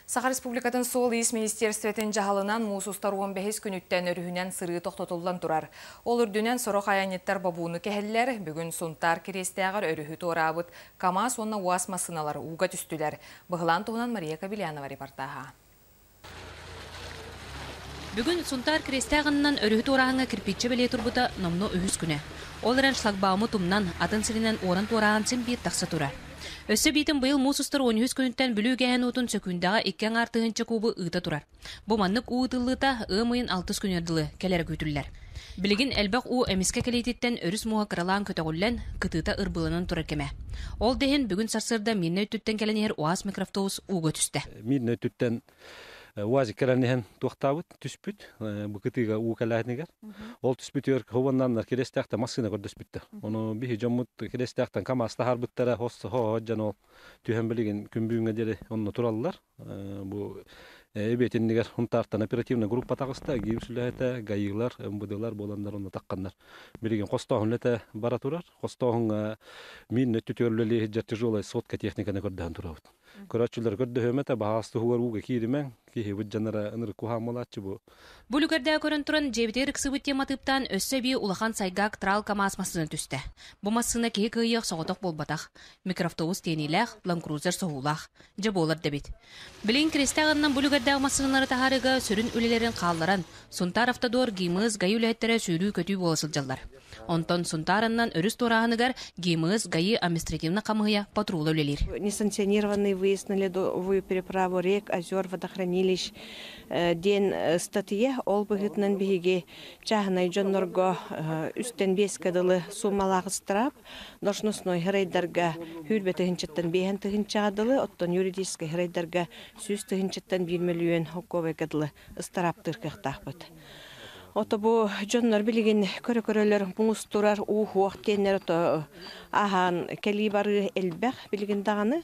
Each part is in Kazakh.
Саха Республикатын Сол ис министерстветін жағалынан мусустар 15 күніттен өрүхінен сыры тоқтотылдан тұрар. Ол үрдінен сорок аянеттер бабуыны кәхелілер, бүгін сұнтар керестеғар өрүхі торабыт, камас онна уасмасыналар уға түстілер. Бұғылан туғынан Мария Кабилянова репортаға. Бүгін сұнтар керестеғанынан өрүхі торағыңа кірпетші біле тұрбыта номно үхіз күні. Ол әрін шлагбаумы тұмнан, атын сірінен орын торағын сен бейт тақсы тұрар. Өссі бейтін бұйыл мұсыстыр 13 күніттен бүлі кәйін ұтын сөкіндағы еккен артығынчы көбі ұйта тұрар. Бұ маннық ұйтылыта ұмайын 6 күнерділі кәлері көйтілілер. Білігін әлбәқ ұ әмеске кәлейтеттен өріс мұға қыралан көтіғылен күтіта ұрбылының тұрар кеме. Ол дегін бүгін сарсырда минне өттіттен кәленер уаз микрофтоус ұғы түсті. Минне өттіттен уазы кәләнеген туқтабыт, түспіт, бұл күтіға ұғы кәләхінегер. Ол түспіт өрк хованнанлар керестәқті масқына көрді түспітті. Оны бейі жоммыт керестәқтен камаста харбыттара хосы ходжан ол түйен білеген күнбүйінге дері онына тұралылар. Бұл эбетиннигер хунтартан оперативный группа тагыста гимсүләтә гайыглар, МВДлар боландар онна такканнар. Билеген костогынләтә бара турар. Костогын мин төтөрләле тяжелая сотка техниканы көрдән турабыт. Көрәчләр көрдә хөмәтә баһасты хугар уга киримен, ки бу җанара ыныр кухамалатчы бу. Бу лүгәрдә көрән туран җебетер кысыбыт тематыптан өссәби улахан сайгак трал камаз масыны төстә. Бу масыны ки кыйык соготок болбатак. Микроавтобус тениләх, ланкрузер соһулах. Җаболар дәбит. Билен крестәгәннән бу лүгәрдә масыннары тахарыга сөрүн үлеләрен калдыран, Сунтар автодор гимыз гай үләттәре сөрү көтү болысылҗаллар. Онтон Сунтараннан өрүс торагыныгар гимыз гай административна камыя патруль үлелер. Несанкционированный выезд на ледовую переправу рек, озер, водохранилищ, ден статья, ол быгытнан биге чахнай жоннорго үстен бес кадылы суммалагыстырап, должностной грейдерга хүрбе тыгынчыттан бейен тыгынчадылы, оттон юридический грейдерга сүз тыгынчыттан 1 миллион хокковай кадылы ыстырап тыркыктахпыт. Ото бу жоннор билеген көрө-көрөлөр муңус турар уох тенер ото ахан калибары элбэх билеген даганы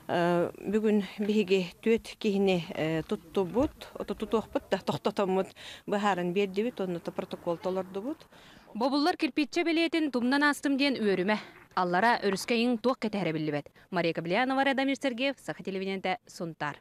бүгүн биге төт кийине туттубут, ото тутуохпут да токтотомут бахарын бердибит, онно протокол толордубут. Бобуллар кирпичче белетин тумнан астым ден өрүмө. Аллара өрүскөйүн туак кетере билбет. Мария Кабилянова, Радамир Сергеев, Саха телевидениеде Сунтар.